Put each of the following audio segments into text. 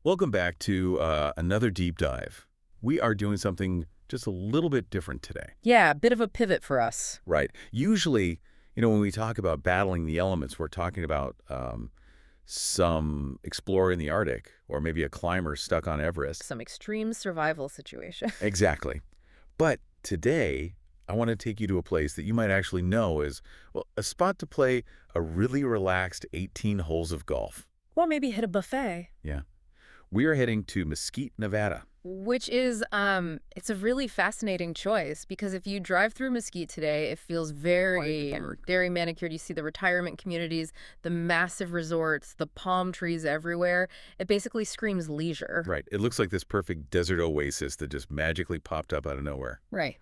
Welcome back to another deep dive. We are doing something just a little bit different today. Yeah, a bit of a pivot for us. Right. Usually, when we talk about battling the elements, we're talking about some explorer in the Arctic or maybe a climber stuck on Everest. Some extreme survival situation. Exactly. But today, I want to take you to a place that you might actually know is, well, a spot to play a really relaxed 18 holes of golf. Well, maybe hit a buffet. Yeah. We are heading to Mesquite, Nevada. Which is, it's a really fascinating choice because if you drive through Mesquite today, it feels very manicured. You see the retirement communities, the massive resorts, the palm trees everywhere. It basically screams leisure. Right. It looks like this perfect desert oasis that just magically popped up out of nowhere. Right.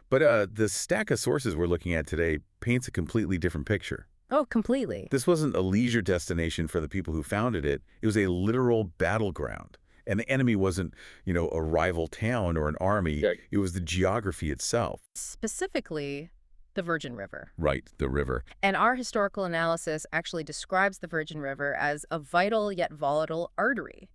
But the stack of sources we're looking at today paints a completely different picture. Oh, completely. This wasn't a leisure destination for the people who founded it. It was a literal battleground. And the enemy wasn't, a rival town or an army. Yeah. It was the geography itself. Specifically, the Virgin River. Right, the river. And our historical analysis actually describes the Virgin River as a vital yet volatile artery.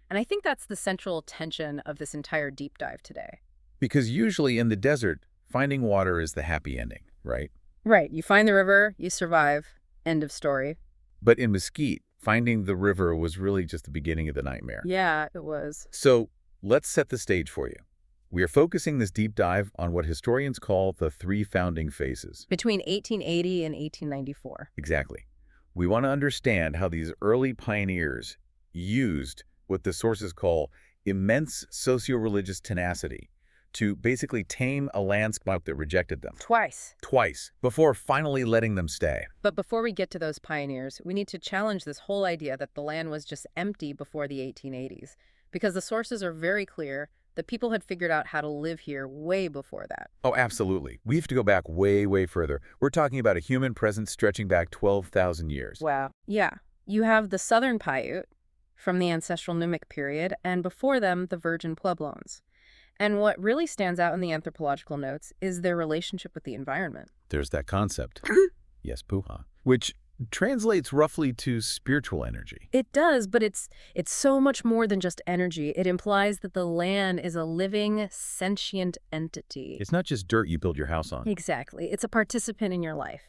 And I think that's the central tension of this entire deep dive today. Because usually in the desert, finding water is the happy ending, right? Right. You find the river, you survive. End of story. But in Mesquite, finding the river was really just the beginning of the nightmare. Yeah, it was. So let's set the stage for you. We are focusing this deep dive on what historians call the three founding phases. Between 1880 and 1894. Exactly. We want to understand how these early pioneers used what the sources call immense socio-religious tenacity to basically tame a landscape that rejected them. Twice, before finally letting them stay. But before we get to those pioneers, we need to challenge this whole idea that the land was just empty before the 1880s, because the sources are very clear that people had figured out how to live here way before that. Oh, absolutely. We have to go back way, way further. We're talking about a human presence stretching back 12,000 years. Wow. Yeah. You have the Southern Paiute from the ancestral Numic period, and before them, the Virgin Pueblones. And what really stands out in the anthropological notes is their relationship with the environment. There's that concept. Yes, puha. Which translates roughly to spiritual energy. It does, but it's so much more than just energy. It implies that the land is a living, sentient entity. It's not just dirt you build your house on. Exactly. It's a participant in your life.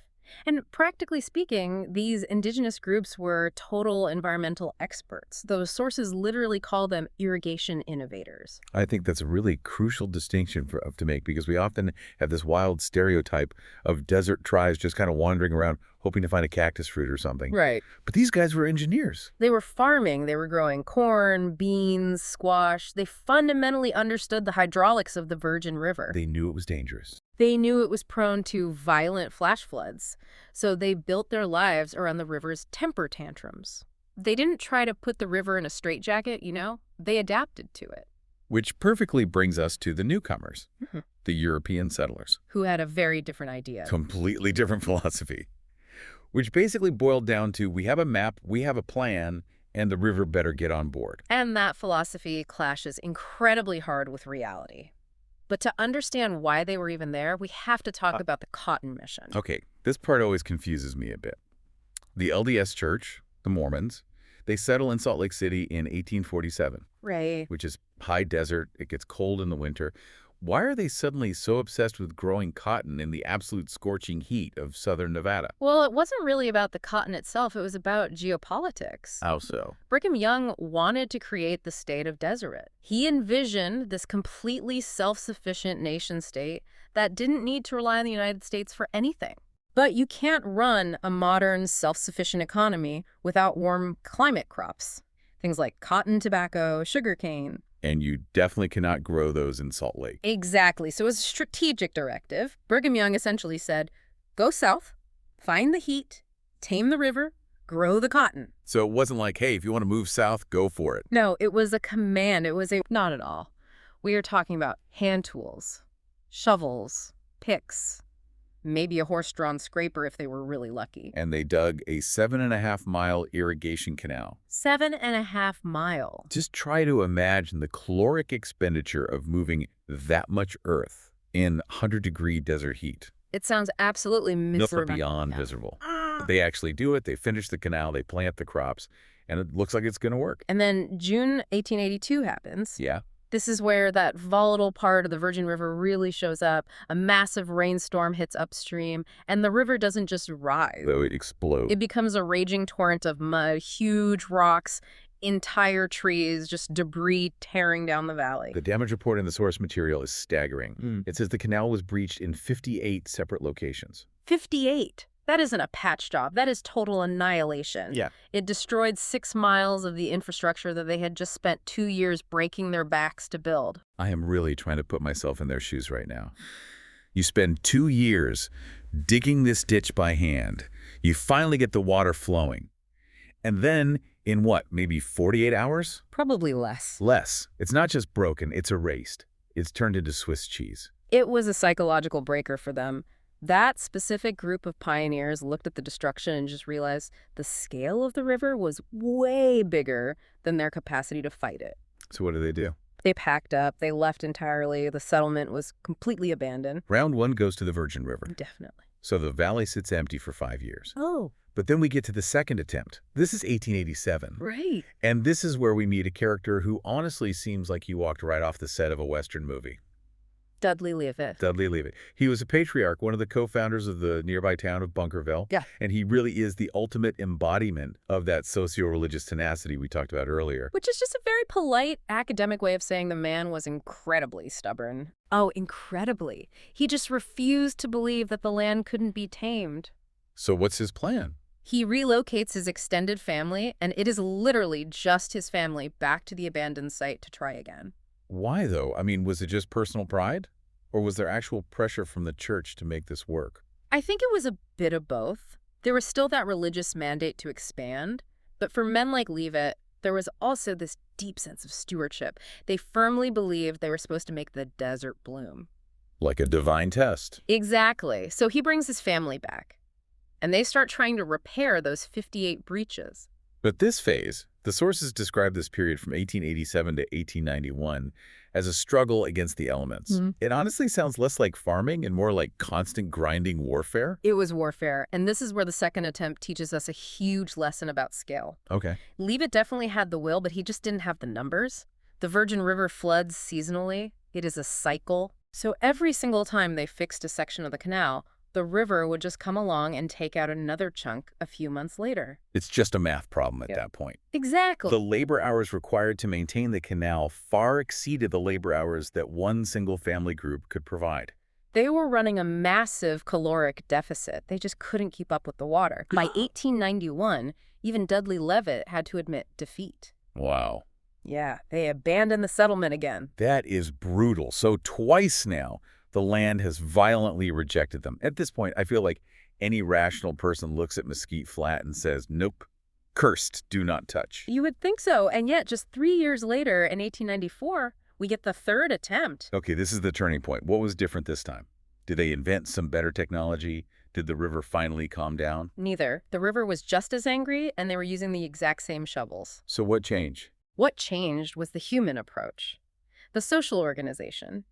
And practically speaking, these indigenous groups were total environmental experts. Those sources literally call them irrigation innovators. I think that's a really crucial distinction to make because we often have this wild stereotype of desert tribes just kind of wandering around hoping to find a cactus fruit or something. Right. But these guys were engineers. They were farming. They were growing corn, beans, squash. They fundamentally understood the hydraulics of the Virgin River. They knew it was dangerous. They knew it was prone to violent flash floods, so they built their lives around the river's temper tantrums. They didn't try to put the river in a straitjacket, They adapted to it. Which perfectly brings us to the newcomers, the European settlers. Who had a very different idea. Completely different philosophy. Which basically boiled down to we have a map, we have a plan, and the river better get on board. And that philosophy clashes incredibly hard with reality. But to understand why they were even there, we have to talk about the Cotton Mission. Okay, this part always confuses me a bit. The LDS Church, the Mormons, they settle in Salt Lake City in 1847. Right. Which is high desert. It gets cold in the winter. Why are they suddenly so obsessed with growing cotton in the absolute scorching heat of southern Nevada? Well, it wasn't really about the cotton itself. It was about geopolitics. How so? Brigham Young wanted to create the state of Deseret. He envisioned this completely self-sufficient nation-state that didn't need to rely on the United States for anything. But you can't run a modern, self-sufficient economy without warm climate crops. Things like cotton, tobacco, sugarcane. And you definitely cannot grow those in Salt Lake. Exactly. So as a strategic directive, Brigham Young essentially said, go south, find the heat, tame the river, grow the cotton. So it wasn't like, hey, if you want to move south, go for it. No, it was a command. Not at all. We are talking about hand tools, shovels, picks, maybe a horse-drawn scraper if they were really lucky. And they dug a 7.5-mile irrigation canal. 7.5 miles. Just try to imagine the caloric expenditure of moving that much earth in 100-degree desert heat. It sounds absolutely miserable. Beyond miserable. They actually do it. They finish the canal. They plant the crops. and it looks like it's going to work. And then June 1882 happens. Yeah. This is where that volatile part of the Virgin River really shows up. A massive rainstorm hits upstream, and the river doesn't just rise. Though it explodes. It becomes a raging torrent of mud, huge rocks, entire trees, just debris tearing down the valley. The damage report in the source material is staggering. It says the canal was breached in 58 separate locations. 58. That isn't a patch job. That is total annihilation. Yeah. It destroyed 6 miles of the infrastructure that they had just spent 2 years breaking their backs to build. I am really trying to put myself in their shoes right now. You spend 2 years digging this ditch by hand. You finally get the water flowing. And then, in what, maybe 48 hours? Probably less. Less. It's not just broken, it's erased. It's turned into Swiss cheese. It was a psychological breaker for them. That specific group of pioneers looked at the destruction and just realized the scale of the river was way bigger than their capacity to fight it. So what do? They packed up, they left entirely, the settlement was completely abandoned. Round 1 goes to the Virgin River. Definitely. So the valley sits empty for 5 years. Oh. But then we get to the second attempt. This is 1887. Right. And this is where we meet a character who honestly seems like he walked right off the set of a Western movie. Dudley Leavitt. Dudley Leavitt. He was a patriarch, one of the co-founders of the nearby town of Bunkerville. Yeah. And he really is the ultimate embodiment of that socio-religious tenacity we talked about earlier. Which is just a very polite academic way of saying the man was incredibly stubborn. Oh, incredibly. He just refused to believe that the land couldn't be tamed. So what's his plan? He relocates his extended family, and it is literally just his family back to the abandoned site to try again. Why, though? I mean, was it just personal pride? Or was there actual pressure from the church to make this work? I think it was a bit of both. There was still that religious mandate to expand, but for men like Leavitt, there was also this deep sense of stewardship. They firmly believed they were supposed to make the desert bloom. Like a divine test. Exactly. So he brings his family back, and they start trying to repair those 58 breaches. But this phase, the sources describe this period from 1887 to 1891 as a struggle against the elements. It honestly sounds less like farming and more like constant grinding warfare. It was warfare, and this is where the second attempt teaches us a huge lesson about scale. Okay. Leavitt definitely had the will, but he just didn't have the numbers. The Virgin River floods seasonally. It is a cycle. So every single time they fixed a section of the canal, the river would just come along and take out another chunk a few months later. It's just a math problem at that point. Exactly. The labor hours required to maintain the canal far exceeded the labor hours that one single family group could provide. They were running a massive caloric deficit. They just couldn't keep up with the water. By 1891, even Dudley Leavitt had to admit defeat. Wow. Yeah, they abandoned the settlement again. That is brutal. So twice now, the land has violently rejected them. At this point, I feel like any rational person looks at Mesquite Flat and says, nope, cursed, do not touch. You would think so, and yet just 3 years later, in 1894, we get the third attempt. Okay, this is the turning point. What was different this time? Did they invent some better technology? Did the river finally calm down? Neither. The river was just as angry, and they were using the exact same shovels. So what changed? What changed was the human approach. The social organization.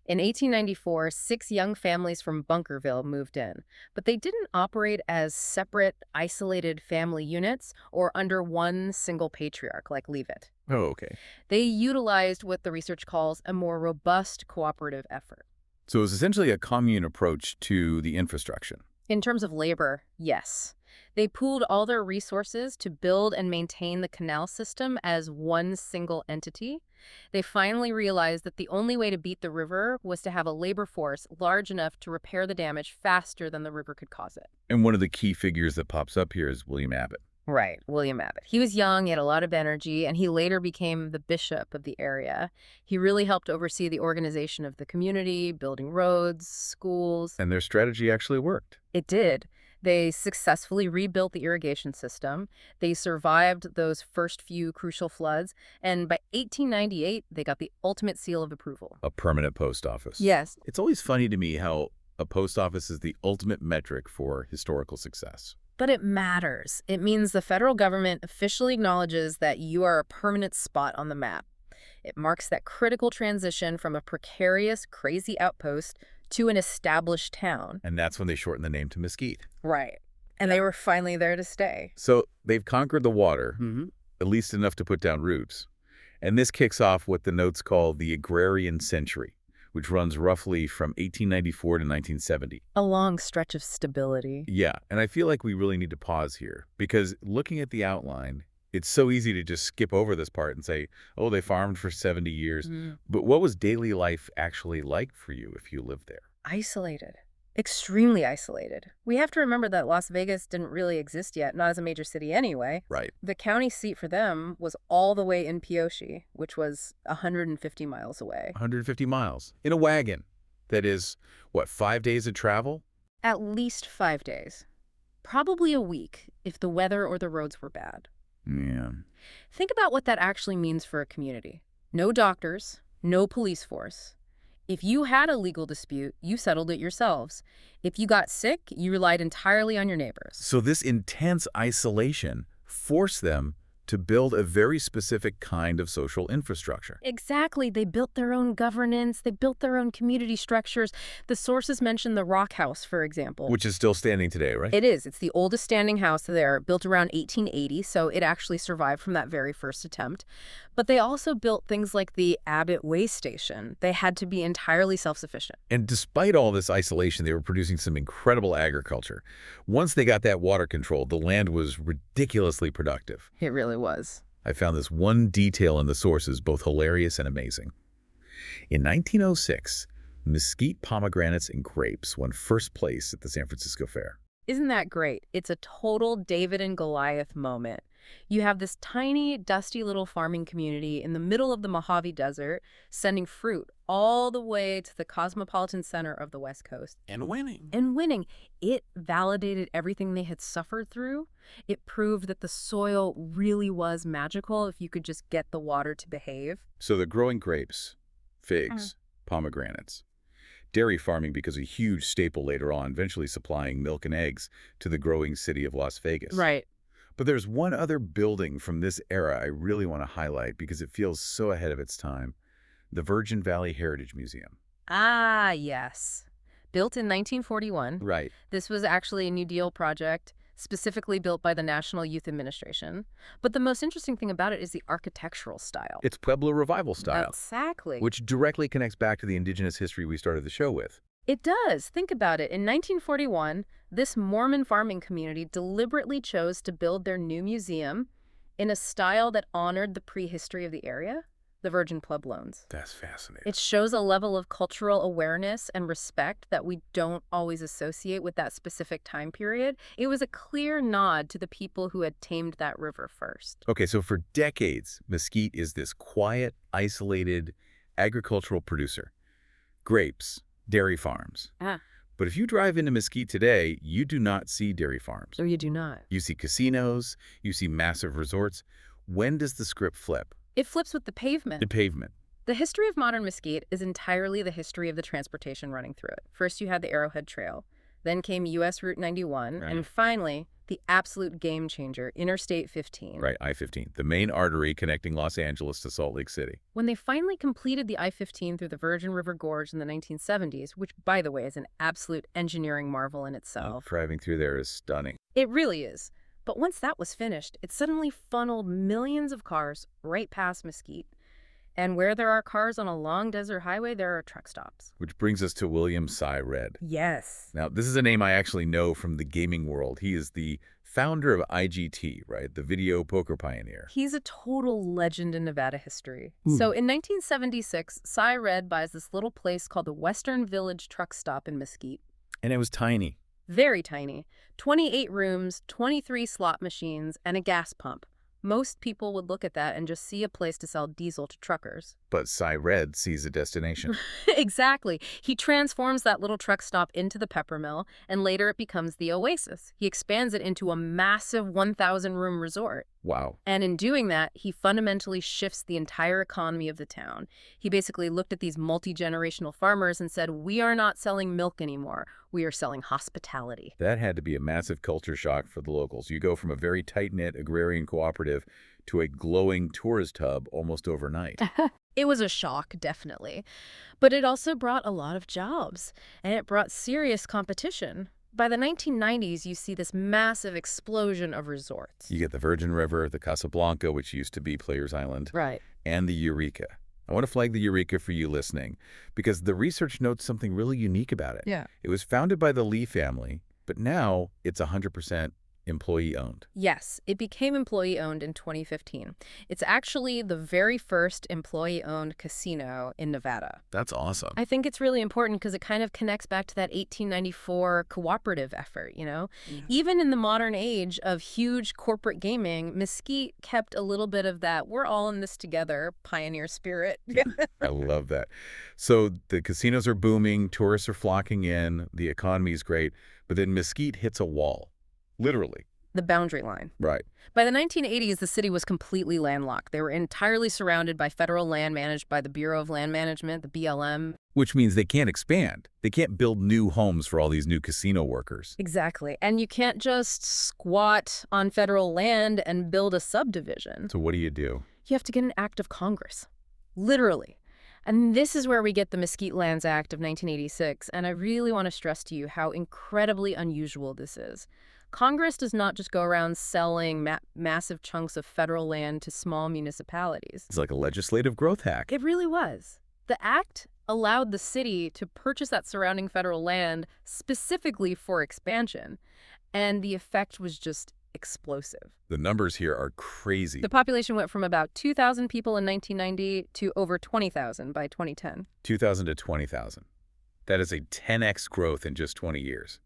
In 1894, 6 young families from Bunkerville moved in, but they didn't operate as separate, isolated family units or under one single patriarch like Leavitt. Oh, okay. They utilized what the research calls a more robust cooperative effort. So it was essentially a commune approach to the infrastructure. In terms of labor, yes. They pooled all their resources to build and maintain the canal system as one single entity. They finally realized that the only way to beat the river was to have a labor force large enough to repair the damage faster than the river could cause it. And one of the key figures that pops up here is William Abbott. Right, William Abbott. He was young, he had a lot of energy, and he later became the bishop of the area. He really helped oversee the organization of the community, building roads, schools. And their strategy actually worked. It did. They successfully rebuilt the irrigation system. They survived those first few crucial floods. And by 1898, they got the ultimate seal of approval. A permanent post office. Yes. It's always funny to me how a post office is the ultimate metric for historical success. But it matters. It means the federal government officially acknowledges that you are a permanent spot on the map. It marks that critical transition from a precarious, crazy outpost to an established town. And that's when they shortened the name to Mesquite. Right. And they were finally there to stay. So they've conquered the water. at least enough to put down roots. And this kicks off what the notes call the Agrarian Century, which runs roughly from 1894 to 1970. A long stretch of stability. Yeah, and I feel like we really need to pause here, because looking at the outline, it's so easy to just skip over this part and say, oh, they farmed for 70 years. But what was daily life actually like for you if you lived there? Isolated. Extremely isolated. We have to remember that Las Vegas didn't really exist yet, not as a major city anyway. Right. The county seat for them was all the way in Pioche, which was 150 miles away. 150 miles in a wagon. That is, what, 5 days of travel? At least 5 days. Probably a week if the weather or the roads were bad. Yeah. Think about what that actually means for a community. No doctors, no police force. If you had a legal dispute, you settled it yourselves. If you got sick, you relied entirely on your neighbors. So this intense isolation forced them to build a very specific kind of social infrastructure. Exactly. They built their own governance. They built their own community structures. The sources mention the Rock House, for example. Which is still standing today, right? It is. It's the oldest standing house there, built around 1880, so it actually survived from that very first attempt. But they also built things like the Abbott Way Station. They had to be entirely self-sufficient. And despite all this isolation, they were producing some incredible agriculture. Once they got that water controlled, the land was ridiculously productive. It really was. I found this one detail in the sources both hilarious and amazing. In 1906, mesquite pomegranates and grapes won first place at the San Francisco Fair. Isn't that great? It's a total David and Goliath moment. You have this tiny, dusty little farming community in the middle of the Mojave Desert sending fruit all the way to the cosmopolitan center of the West Coast. And winning. And winning. It validated everything they had suffered through. It proved that the soil really was magical if you could just get the water to behave. So they're growing grapes, figs, pomegranates. Dairy farming becomes a huge staple later on, eventually supplying milk and eggs to the growing city of Las Vegas. Right. But there's one other building from this era I really want to highlight because it feels so ahead of its time. The Virgin Valley Heritage Museum. Ah, yes. Built in 1941. Right. This was actually a New Deal project, specifically built by the National Youth Administration. But the most interesting thing about it is the architectural style. It's Pueblo Revival style. Exactly. Which directly connects back to the indigenous history we started the show with. It does. Think about it. In 1941, this Mormon farming community deliberately chose to build their new museum in a style that honored the prehistory of the area, the virgin pueblones. That's fascinating. It shows a level of cultural awareness and respect that we don't always associate with that specific time period. It was a clear nod to the people who had tamed that river first. Okay, so for decades, Mesquite is this quiet, isolated agricultural producer. Grapes, dairy farms. But if you drive into Mesquite today, you do not see dairy farms. No, you do not. You see casinos, you see massive resorts. When does the script flip? It flips with the pavement. The pavement. The history of modern Mesquite is entirely the history of the transportation running through it. First, you had the Arrowhead Trail. Then came U.S. Route 91. Right. And finally, the absolute game changer, Interstate 15. Right, I-15, the main artery connecting Los Angeles to Salt Lake City. When they finally completed the I-15 through the Virgin River Gorge in the 1970s, which, by the way, is an absolute engineering marvel in itself. Driving through there is stunning. It really is. But once that was finished, it suddenly funneled millions of cars right past Mesquite. And where there are cars on a long desert highway, there are truck stops. Which brings us to William Cy Red. Yes. Now, this is a name I actually know from the gaming world. He is the founder of IGT, right? The video poker pioneer. He's a total legend in Nevada history. So in 1976, Cy Red buys this little place called the Western Village Truck Stop in Mesquite. And it was tiny. Very tiny. 28 rooms, 23 slot machines, and a gas pump. Most people would look at that and just see a place to sell diesel to truckers. But Cy Red sees a destination. Exactly. He transforms that little truck stop into the pepper mill, and later it becomes the Oasis. He expands it into a massive 1,000-room resort. Wow. And in doing that, he fundamentally shifts the entire economy of the town. He basically looked at these multi-generational farmers and said, we are not selling milk anymore. We are selling hospitality. That had to be a massive culture shock for the locals. You go from a very tight-knit agrarian cooperative to a glowing tourist hub almost overnight. It was a shock, definitely. But it also brought a lot of jobs, and it brought serious competition. By the 1990s, you see this massive explosion of resorts. You get the Virgin River, the Casablanca, which used to be Players Island, Right. and the Eureka. I want to flag the Eureka for you listening, because the research notes something really unique about it. Yeah. It was founded by the Lee family, but now it's 100% employee-owned. Yes, it became employee-owned in 2015. It's actually the very first employee-owned casino in Nevada. That's awesome. I think it's really important because it kind of connects back to that 1894 cooperative effort, Even in the modern age of huge corporate gaming, Mesquite kept a little bit of that we're all in this together pioneer spirit. I love that. So the casinos are booming, tourists are flocking in, the economy's great, but then Mesquite hits a wall. Literally. The boundary line. Right. By the 1980s, the city was completely landlocked. They were entirely surrounded by federal land managed by the Bureau of Land Management, the BLM. Which means they can't expand. They can't build new homes for all these new casino workers. Exactly. And you can't just squat on federal land and build a subdivision. So what do? You have to get an act of Congress. Literally. And this is where we get the Mesquite Lands Act of 1986, and I really want to stress to you how incredibly unusual this is. Congress does not just go around selling massive chunks of federal land to small municipalities. It's like a legislative growth hack. It really was. The act allowed the city to purchase that surrounding federal land specifically for expansion, and the effect was just explosive. The numbers here are crazy. The population went from about 2,000 people in 1990 to over 20,000 by 2010. 2,000 to 20,000. That is a 10x growth in just 20 years.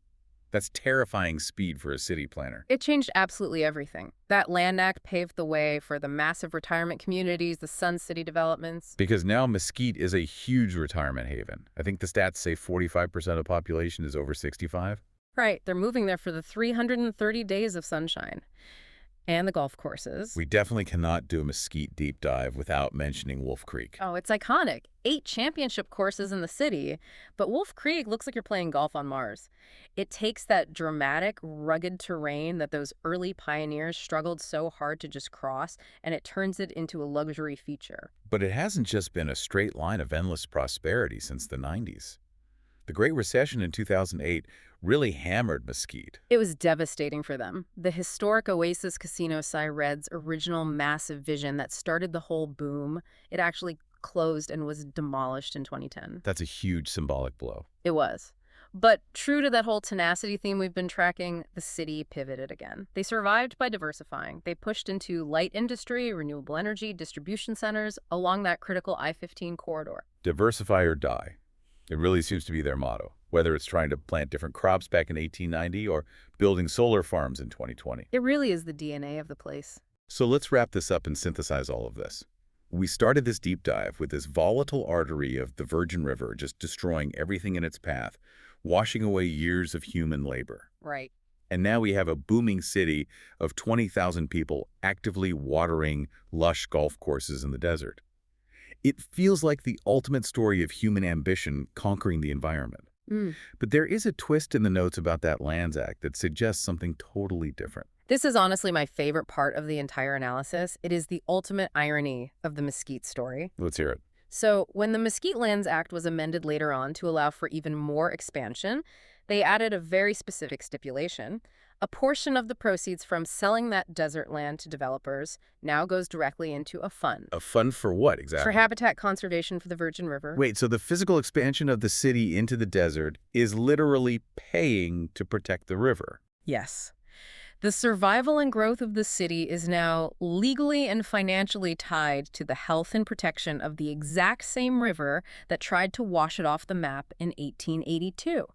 That's terrifying speed for a city planner. It changed absolutely everything. That Land Act paved the way for the massive retirement communities, the Sun City developments. Because now Mesquite is a huge retirement haven. I think the stats say 45% of the population is over 65. Right. They're moving there for the 330 days of sunshine. And the golf courses. We definitely cannot do a Mesquite deep dive without mentioning Wolf Creek. Oh, it's iconic. 8 championship courses in the city, but Wolf Creek looks like you're playing golf on Mars. It takes that dramatic, rugged terrain that those early pioneers struggled so hard to just cross, and it turns it into a luxury feature. But it hasn't just been a straight line of endless prosperity since the 90s. The Great Recession in 2008 really hammered Mesquite. It was devastating for them. The historic Oasis Casino Red's original massive vision that started the whole boom, it actually closed and was demolished in 2010. That's a huge symbolic blow. It was. But true to that whole tenacity theme we've been tracking, the city pivoted again. They survived by diversifying. They pushed into light industry, renewable energy, distribution centers along that critical I-15 corridor. Diversify or die. It really seems to be their motto, whether it's trying to plant different crops back in 1890 or building solar farms in 2020. It really is the DNA of the place. So let's wrap this up and synthesize all of this. We started this deep dive with this volatile artery of the Virgin River just destroying everything in its path, washing away years of human labor. Right. And now we have a booming city of 20,000 people actively watering lush golf courses in the desert. It feels like the ultimate story of human ambition conquering the environment. But there is a twist in the notes about that Lands Act that suggests something totally different. This is honestly my favorite part of the entire analysis. It is the ultimate irony of the Mesquite story. Let's hear it. So when the Mesquite Lands Act was amended later on to allow for even more expansion, they added a very specific stipulation. A portion of the proceeds from selling that desert land to developers now goes directly into a fund. A fund for what exactly? For habitat conservation for the Virgin River. Wait, so the physical expansion of the city into the desert is literally paying to protect the river? Yes. The survival and growth of the city is now legally and financially tied to the health and protection of the exact same river that tried to wash it off the map in 1882.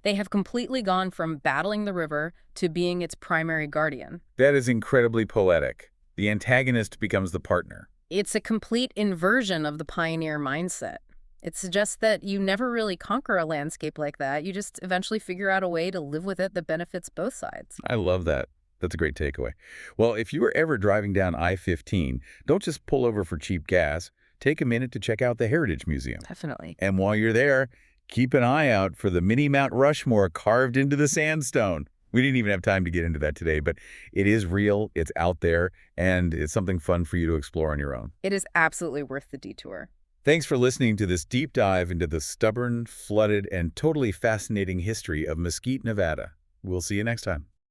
They have completely gone from battling the river to being its primary guardian. That is incredibly poetic. The antagonist becomes the partner. It's a complete inversion of the pioneer mindset. It suggests that you never really conquer a landscape like that. You just eventually figure out a way to live with it that benefits both sides. I love that. That's a great takeaway. Well, if you were ever driving down I-15, don't just pull over for cheap gas. Take a minute to check out the Heritage Museum. Definitely. And while you're there, keep an eye out for the mini Mount Rushmore carved into the sandstone. We didn't even have time to get into that today, but it is real, it's out there, and it's something fun for you to explore on your own. It is absolutely worth the detour. Thanks for listening to this deep dive into the stubborn, flooded, and totally fascinating history of Mesquite, Nevada. We'll see you next time.